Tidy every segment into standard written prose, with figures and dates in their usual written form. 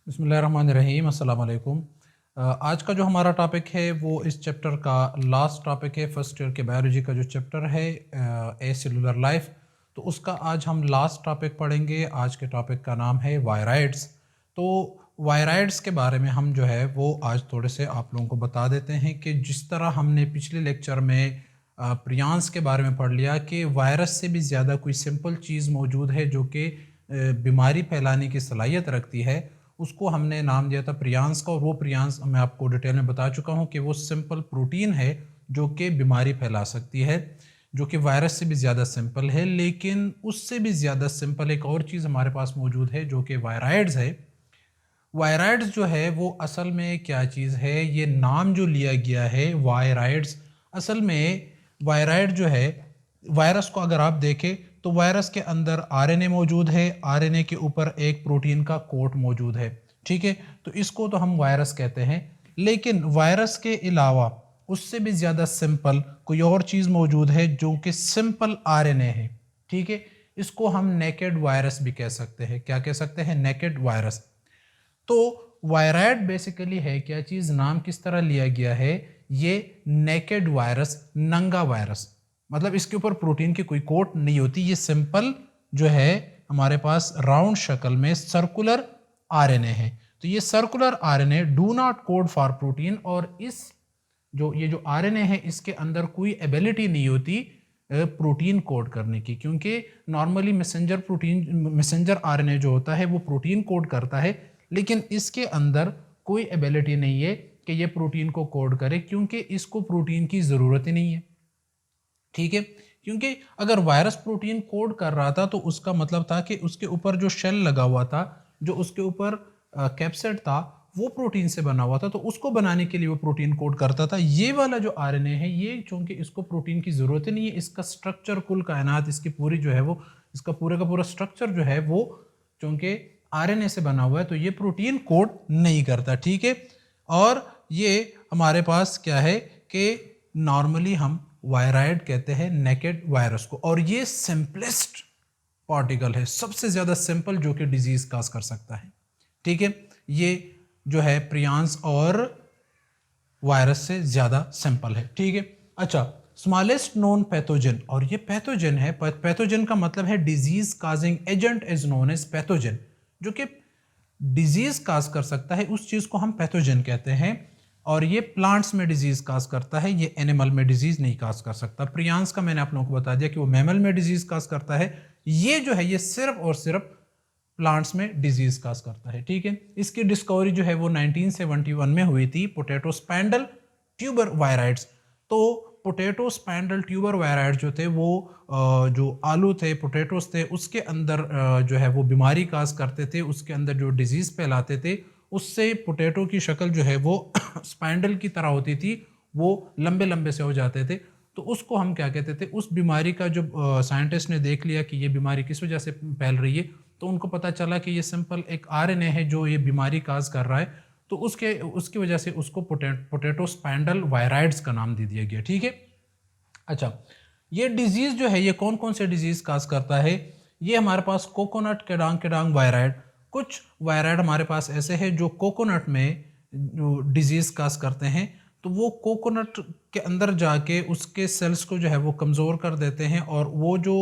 बिस्मिल्लाहिर्रहमानिर्रहीम, अस्सलाम वालेकुम। आज का जो हमारा टॉपिक है वो इस चैप्टर का लास्ट टॉपिक है। फर्स्ट ईयर के बायोलॉजी का जो चैप्टर है ए सेलुलर लाइफ, तो उसका आज हम लास्ट टॉपिक पढ़ेंगे। आज के टॉपिक का नाम है वायराइड्स। तो वायराइड्स के बारे में हम जो है वो आज थोड़े से आप लोगों को बता देते हैं कि जिस तरह हमने पिछले लेक्चर में प्रियांस के बारे में पढ़ लिया कि वायरस से भी ज़्यादा कोई सिंपल चीज़ मौजूद है जो कि बीमारी फैलाने की सलाहियत रखती है, उसको हमने नाम दिया था प्रियांस का। और वो प्रियांस मैं आपको डिटेल में बता चुका हूँ कि वो सिंपल प्रोटीन है जो कि बीमारी फैला सकती है, जो कि वायरस से भी ज़्यादा सिंपल है। लेकिन उससे भी ज़्यादा सिंपल एक और चीज़ हमारे पास मौजूद है जो कि वायराइड्स है। वायराइड्स जो है वो असल में क्या चीज़ है, ये नाम जो लिया गया है वायराइड्स, असल में वायराइड जो है, वायरस को अगर आप देखें तो वायरस के अंदर आरएनए मौजूद है, आरएनए के ऊपर एक प्रोटीन का कोट मौजूद है, ठीक है। तो इसको तो हम वायरस कहते हैं। लेकिन वायरस के अलावा उससे भी ज़्यादा सिंपल कोई और चीज़ मौजूद है जो कि सिंपल आरएनए है, ठीक है। इसको हम नेकेड वायरस भी कह सकते हैं। क्या कह सकते हैं? Naked virus. तो वायराइड बेसिकली है क्या चीज़, नाम किस तरह लिया गया है, ये नेकेड वायरस, नंगा वायरस, मतलब इसके ऊपर प्रोटीन की कोई कोट नहीं होती। ये सिंपल जो है हमारे पास राउंड शक्ल में सर्कुलर आरएनए है। तो ये circular RNA do not code for protein, और इस ये जो आरएनए है इसके अंदर कोई एबिलिटी नहीं होती प्रोटीन कोड करने की, क्योंकि नॉर्मली मैसेंजर आरएनए जो होता है वो प्रोटीन कोड करता है, लेकिन इसके अंदर कोई एबिलिटी नहीं है कि ये प्रोटीन को कोड करे, क्योंकि इसको प्रोटीन की ज़रूरत ही नहीं है, ठीक है। क्योंकि अगर वायरस प्रोटीन कोड कर रहा था तो उसका मतलब था कि उसके ऊपर जो शेल लगा हुआ था, जो उसके ऊपर कैप्सिड था, वो प्रोटीन से बना हुआ था, तो उसको बनाने के लिए वो प्रोटीन कोड करता था। ये वाला जो आरएनए है, ये चूंकि इसको प्रोटीन की ज़रूरत ही नहीं है, इसका स्ट्रक्चर, कुल कायनात इसकी पूरी जो है वो, इसका पूरे का पूरा स्ट्रक्चर जो है वो चूंकि आरएनए से बना हुआ है, तो ये प्रोटीन कोड नहीं करता, ठीक है। और ये हमारे पास क्या है कि नॉर्मली हम वायराइड कहते हैं नेकेड वायरस को, और ये सिंपलेस्ट पार्टिकल है, सबसे ज़्यादा सिंपल जो कि डिजीज़ काज कर सकता है, ठीक है। ये जो है प्रियांस और वायरस से ज़्यादा सिंपल है, ठीक है। अच्छा, स्मॉलेस्ट नोन पैथोजन, और ये पैथोजन है। पैथोजन का मतलब है disease causing agent is known as pathogen, जो कि डिजीज काज कर सकता है, उस चीज़ को हम पैथोजन कहते हैं। और ये प्लांट्स में डिजीज काज करता है, ये एनिमल में डिजीज नहीं काज कर सकता। प्रियांस का मैंने आप लोगों को बता दिया कि वो मैमल में डिजीज काज करता है। ये जो है ये सिर्फ और सिर्फ प्लांट्स में डिजीज काज करता है, ठीक है। इसकी डिस्कवरी जो है वो 1971 में हुई थी, पोटैटो स्पैंडल ट्यूबर वायराइड्स। तो पोटैटो स्पैंडल ट्यूबर वायराइड जो थे वो जो आलू थे, पोटैटोस थे, उसके अंदर जो है वो बीमारी काज करते थे, उसके अंदर जो डिजीज फैलाते थे, उससे पोटैटो की शक्ल जो है वो स्पैंडल की तरह होती थी, वो लंबे लंबे से हो जाते थे। तो उसको हम क्या कहते थे, उस बीमारी का जो साइंटिस्ट ने देख लिया कि ये बीमारी किस वजह से फैल रही है, तो उनको पता चला कि ये सिंपल एक आरएनए है जो ये बीमारी काज कर रहा है, तो उसकी वजह से उसको पोटैटो स्पैंडल वायराइड्स का नाम दे दिया गया, ठीक है। अच्छा, ये डिजीज जो है ये कौन कौन से डिजीज काज करता है, ये हमारे पास कोकोनट केडांग केडांग वायराइड, कुछ वायराइड हमारे पास ऐसे हैं जो कोकोनट में जो डिजीज काज करते हैं, तो वो कोकोनट के अंदर जाके उसके सेल्स को जो है वो कमज़ोर कर देते हैं, और वो जो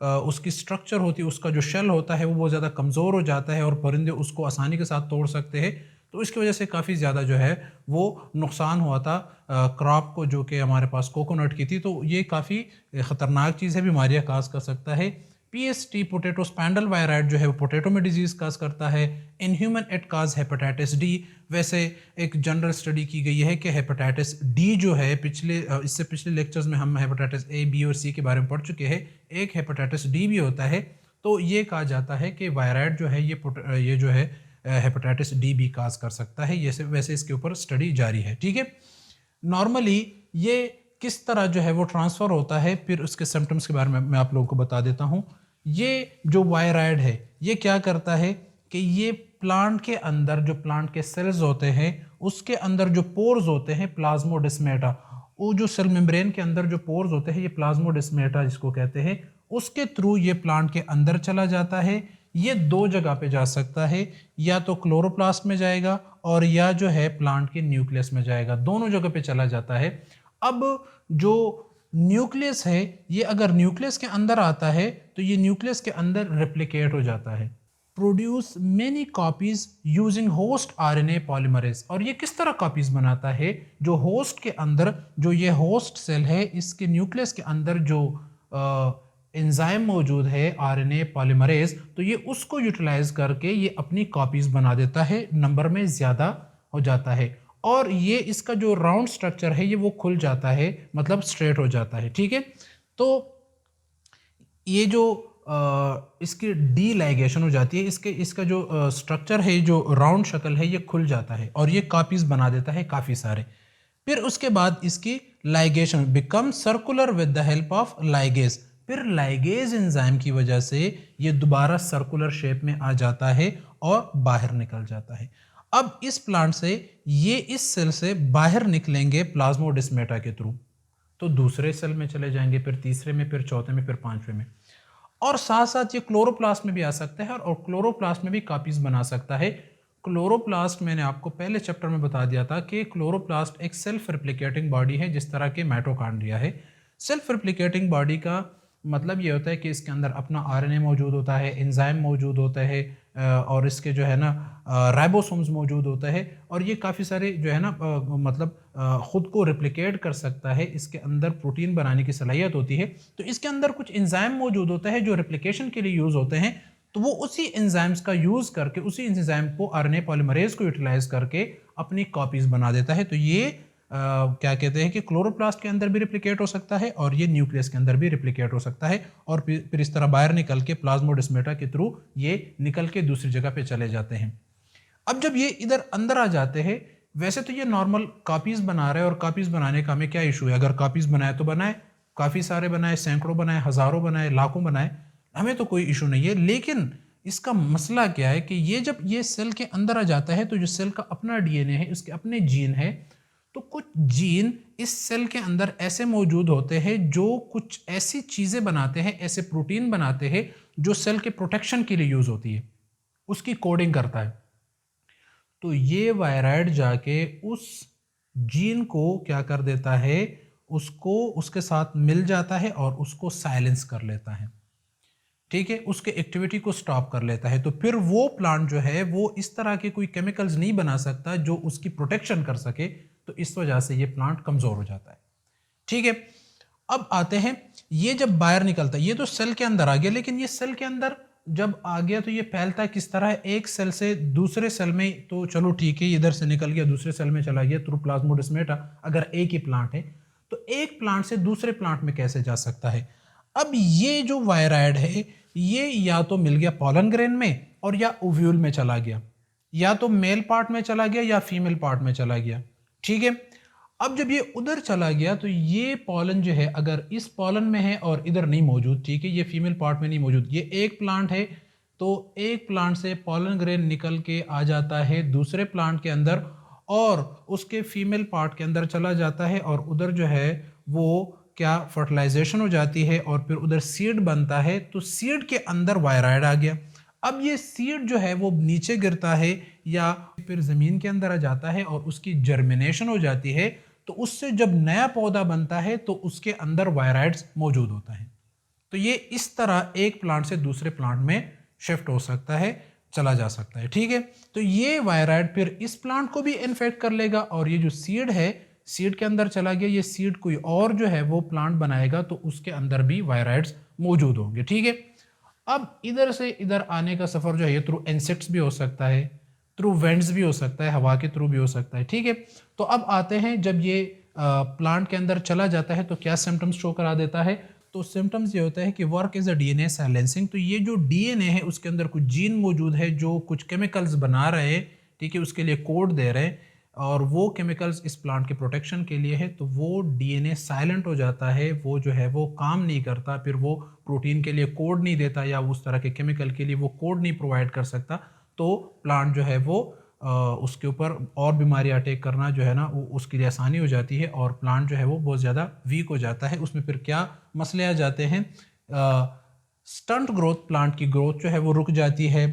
उसकी स्ट्रक्चर होती है, उसका जो शेल होता है वो बहुत ज़्यादा कमज़ोर हो जाता है, और परिंदे उसको आसानी के साथ तोड़ सकते हैं। तो इसकी वजह से काफ़ी ज़्यादा जो है वो नुकसान हुआ था क्रॉप को, जो कि हमारे पास कोकोनट की थी। तो ये काफ़ी ख़तरनाक चीज़ है, बीमारियाँ काज कर सकता है। पीएसटी पोटैटो स्पैंडल वायराइड जो है वो पोटैटो में डिजीज काज करता है। In human it cause hepatitis D. वैसे एक जनरल स्टडी की गई है कि हेपेटाइटिस डी जो है, इससे पिछले लेक्चर्स में हम हेपेटाइटिस ए, बी और सी के बारे में पढ़ चुके हैं, एक हेपेटाइटिस डी भी होता है। तो ये कहा जाता है कि वायराइड जो है ये जो है हेपेटाइटिस डी भी काज कर सकता है। ये वैसे इसके ऊपर स्टडी जारी है, ठीक है। नॉर्मली ये किस तरह जो है वो ट्रांसफ़र होता है, फिर उसके सिम्टम्स के बारे में मैं आप लोगों को बता देता हूँ। ये जो वायराइड है ये क्या करता है कि ये प्लांट के अंदर, जो प्लांट के सेल्स होते हैं उसके अंदर जो पोर्स होते हैं, प्लाज्मोडेस्मेटा, वो जो सेल मेम्ब्रेन के अंदर जो पोर्स होते हैं, ये प्लाज्मोडेस्मेटा जिसको कहते हैं, उसके थ्रू ये प्लांट के अंदर चला जाता है। ये दो जगह पे जा सकता है, या तो क्लोरोप्लास्ट में जाएगा और या जो है प्लांट के न्यूक्लियस में जाएगा, दोनों जगह पे चला जाता है। अब जो न्यूक्लियस है ये अगर न्यूक्लियस के अंदर आता है तो ये न्यूक्लियस के अंदर रेप्लिकेट हो जाता है, produce many copies using host RNA polymerase. और ये किस तरह कॉपीज बनाता है, जो होस्ट के अंदर, जो ये होस्ट सेल है इसके न्यूक्लियस के अंदर जो एंजाइम मौजूद है आरएनए पॉलीमरेज, तो ये उसको यूटिलाइज करके ये अपनी कॉपीज बना देता है, नंबर में ज़्यादा हो जाता है और ये इसका जो राउंड स्ट्रक्चर है ये वो खुल जाता है, मतलब स्ट्रेट हो जाता है। ठीक है, तो ये जो इसकी डी लाइगेशन हो जाती है, इसका जो स्ट्रक्चर है, जो राउंड शक्ल है ये खुल जाता है और ये कॉपीज बना देता है काफ़ी सारे। फिर उसके बाद इसकी ligation become circular with the help of ligase, फिर लाइगेज एंजाइम की वजह से ये दोबारा सर्कुलर शेप में आ जाता है और बाहर निकल जाता है। अब इस प्लांट से ये इस सेल से बाहर निकलेंगे प्लाज्मोडेस्माटा के थ्रू, तो दूसरे सेल में चले जाएंगे, फिर तीसरे में, फिर चौथे में, फिर पांचवें में, और साथ साथ ये क्लोरोप्लास्ट में भी आ सकता है और क्लोरोप्लास्ट में भी कॉपीज बना सकता है। क्लोरोप्लास्ट मैंने आपको पहले चैप्टर में बता दिया था कि क्लोरोप्लास्ट एक सेल्फ रिप्लिकेटिंग बॉडी है, जिस तरह के माइटोकॉन्ड्रिया है। सेल्फ रिप्लिकेटिंग बॉडी का मतलब ये होता है कि इसके अंदर अपना आरएनए मौजूद होता है, एंजाइम मौजूद होता है और इसके जो है ना राइबोसोम्स मौजूद होता है और ये काफ़ी सारे जो है ना मतलब ख़ुद को रिप्लिकेट कर सकता है, इसके अंदर प्रोटीन बनाने की सलाहियत होती है। तो इसके अंदर कुछ एंजाइम मौजूद होता है जो रिप्लिकेशन के लिए यूज़ होते हैं, तो वो उसी एंजाइम्स का यूज़ करके, उसी एंजाइम को आरएनए पॉलीमरेज को यूटिलाइज करके अपनी कॉपीज़ बना देता है। तो ये क्या कहते हैं कि क्लोरोप्लास्ट के अंदर भी रिप्लिकेट हो सकता है और ये न्यूक्लियस के अंदर भी रिप्लिकेट हो सकता है और फिर इस तरह बाहर निकल के प्लाज्मोडेस्माटा के थ्रू ये निकल के दूसरी जगह पे चले जाते हैं। अब जब ये इधर अंदर आ जाते हैं, वैसे तो ये नॉर्मल कॉपीज बना रहे हैं और कॉपीज बनाने का हमें क्या इशू है, अगर कॉपीज बनाए तो बनाए, काफ़ी सारे बनाए, सैकड़ों बनाए, हज़ारों बनाए, लाखों बनाए, हमें तो कोई इशू नहीं है। लेकिन इसका मसला क्या है कि ये जब ये सेल के अंदर आ जाता है तो जो सेल का अपना डीएनए है, उसके अपने जीन है, तो कुछ जीन इस सेल के अंदर ऐसे मौजूद होते हैं जो कुछ ऐसी चीज़ें बनाते हैं, ऐसे प्रोटीन बनाते हैं जो सेल के प्रोटेक्शन के लिए यूज़ होती है, उसकी कोडिंग करता है। तो ये वायराइड जाके उस जीन को क्या कर देता है, उसको उसके साथ मिल जाता है और उसको साइलेंस कर लेता है। ठीक है, उसके एक्टिविटी को स्टॉप कर लेता है। तो फिर वो प्लांट जो है वो इस तरह के कोई केमिकल्स नहीं बना सकता जो उसकी प्रोटेक्शन कर सके, तो इस वजह से ये प्लांट कमज़ोर हो जाता है। ठीक है, अब आते हैं, ये जब बाहर निकलता है, ये तो सेल के अंदर आ गया, लेकिन ये सेल के अंदर जब आ गया तो ये फैलता है किस तरह, एक सेल से दूसरे सेल में, तो चलो ठीक है, इधर से निकल गया दूसरे सेल में चला गया थ्रू प्लाज्मोडेस्माटा, अगर एक ही प्लांट है तो एक प्लांट से दूसरे प्लांट में कैसे जा सकता है। अब ये जो वायराइड है ये या तो मिल गया पॉलन ग्रेन में और या ओव्यूल में चला गया, या तो मेल पार्ट में चला गया या फीमेल पार्ट में चला गया। ठीक है, अब जब ये उधर चला गया तो ये पॉलन जो है अगर इस पॉलन में है और इधर नहीं मौजूद, ठीक है, ये फीमेल पार्ट में नहीं मौजूद, ये एक प्लांट है, तो एक प्लांट से पॉलन ग्रेन निकल के आ जाता है दूसरे प्लांट के अंदर और उसके फीमेल पार्ट के अंदर चला जाता है और उधर जो है वो क्या फर्टिलाइजेशन हो जाती है और फिर उधर सीड बनता है। तो सीड के अंदर वायराइड आ गया। अब ये सीड जो है वो नीचे गिरता है या फिर ज़मीन के अंदर आ जाता है और उसकी जर्मिनेशन हो जाती है, तो उससे जब नया पौधा बनता है तो उसके अंदर वायराइड्स मौजूद होता है। तो ये इस तरह एक प्लांट से दूसरे प्लांट में शिफ्ट हो सकता है, चला जा सकता है। ठीक है, तो ये वायराइड फिर इस प्लांट को भी इन्फेक्ट कर लेगा और ये जो सीड है, सीड के अंदर चला गया, ये सीड कोई और जो है वो प्लांट बनाएगा तो उसके अंदर भी वायराइड्स मौजूद होंगे। ठीक है, अब इधर से इधर आने का सफ़र जो है ये थ्रू इंसेक्ट्स भी हो सकता है, थ्रू वेंट्स भी हो सकता है, हवा के थ्रू भी हो सकता है। ठीक है, तो अब आते हैं, जब ये प्लांट के अंदर चला जाता है तो क्या सिम्टम्स शो करा देता है। तो सिम्टम्स ये होता है कि work is a DNA silencing. तो ये जो डीएनए है उसके अंदर कुछ जीन मौजूद है जो कुछ केमिकल्स बना रहे हैं, ठीक है, उसके लिए कोड दे रहे हैं और वो केमिकल्स इस प्लांट के प्रोटेक्शन के लिए है। तो वो डीएनए साइलेंट हो जाता है, वो जो है वो काम नहीं करता, फिर वो प्रोटीन के लिए कोड नहीं देता या उस तरह के केमिकल के लिए वो कोड नहीं प्रोवाइड कर सकता। तो प्लांट जो है वो उसके ऊपर और बीमारी अटैक करना जो है ना वो उसके लिए आसानी हो जाती है और प्लांट जो है वो बहुत ज़्यादा वीक हो जाता है। उसमें फिर क्या मसले आ जाते हैं, स्टंट ग्रोथ, प्लांट की ग्रोथ जो है वो रुक जाती है।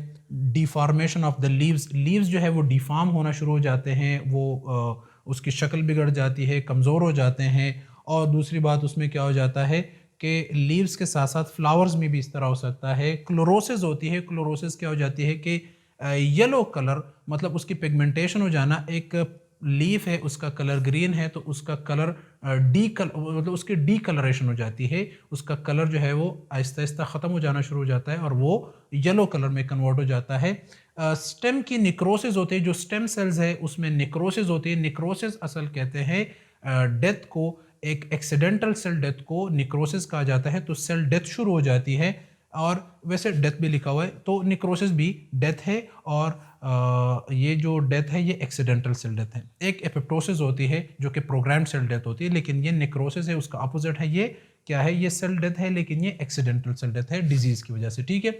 Deformation of the leaves, leaves जो है वो डिफॉर्म होना शुरू हो जाते हैं, वो उसकी शक्ल बिगड़ जाती है, कमज़ोर हो जाते हैं। और दूसरी बात उसमें क्या हो जाता है कि लीव्स के साथ साथ फ्लावर्स में भी इस तरह हो सकता है। क्लोरोसिस होती है, क्लोरोसिस क्या हो जाती है कि येलो कलर, मतलब उसकी पिगमेंटेशन हो जाना। एक लीफ है उसका कलर ग्रीन है तो उसका कलर मतलब उसकी डी कलरेशन हो जाती है, उसका कलर जो है वो आहिस्ता आहिस्ता ख़त्म हो जाना शुरू हो जाता है और वो येलो कलर में कन्वर्ट हो जाता है। स्टेम की निक्रोसिस होती है, जो स्टेम सेल्स है उसमें निक्रोसिस होती है। निक्रोसिस असल कहते हैं डेथ को, एक एक्सीडेंटल सेल डेथ को निक्रोसिस कहा जाता है। तो सेल डेथ शुरू हो जाती है, और वैसे डेथ भी लिखा हुआ है तो निक्रोसिस भी डेथ है। और ये जो डेथ है ये एक्सीडेंटल सेल डेथ है। एक एपोप्टोसिस होती है जो कि प्रोग्राम्ड सेल डेथ होती है, लेकिन ये निक्रोसिस है, उसका अपोजिट है। ये क्या है, ये सेल डेथ है लेकिन ये एक्सीडेंटल सेल डेथ है डिजीज की वजह से, ठीक है।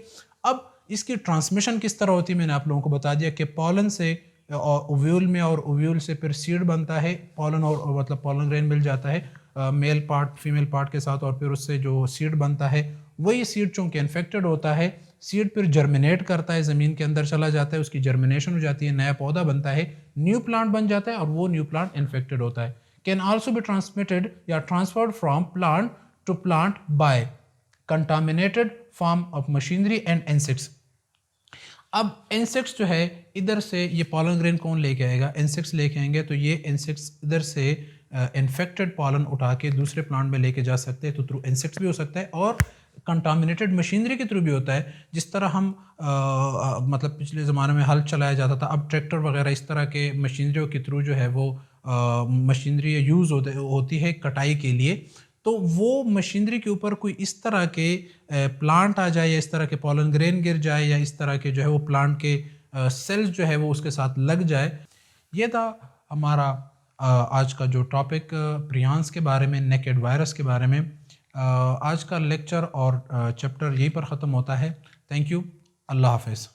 अब इसकी ट्रांसमिशन किस तरह होती है, मैंने आप लोगों को बता दिया कि पॉलन से ओव्यूल में, और ओव्यूल से फिर सीड बनता है, पॉलन और मतलब पॉलन ग्रेन मिल जाता है मेल पार्ट फीमेल पार्ट के साथ, और फिर उससे जो सीड बनता है वही सीड चूंकि इन्फेक्टेड होता है, सीड फिर जर्मिनेट करता है, ज़मीन के अंदर चला जाता है, उसकी जर्मिनेशन हो जाती है, नया पौधा बनता है, न्यू प्लांट बन जाता है, और वो न्यू प्लांट इन्फेक्टेड होता है। कैन आल्सो बी ट्रांसमिटेड या transferred from plant to plant by contaminated form of machinery and insects. अब इंसेक्ट्स जो है इधर से, ये पॉलन ग्रेन कौन लेके आएगा, इंसेक्ट्स लेके आएंगे, तो ये इंसेक्ट्स इधर से इन्फेक्टेड पॉलन उठा के दूसरे प्लांट में लेके जा सकते हैं, तो थ्रू इंसेक्ट्स भी हो सकता है और कंटामिनेटेड मशीनरी के थ्रू भी होता है। जिस तरह हम मतलब पिछले ज़माने में हल चलाया जाता था, अब ट्रैक्टर वगैरह इस तरह के मशीनरियों के थ्रू जो है वो मशीनरी यूज़ होती है कटाई के लिए। तो वो मशीनरी के ऊपर कोई इस तरह के प्लांट आ जाए, या इस तरह के पॉलन ग्रेन गिर जाए, या इस तरह के जो है वो प्लांट के सेल्स जो है वो उसके साथ लग जाए। ये था हमारा आज का जो टॉपिक प्रियांस के बारे में, नेकेड वायरस के बारे में। आज का लेक्चर और चैप्टर यहीं पर ख़त्म होता है। थैंक यू, अल्लाह हाफ़िज़।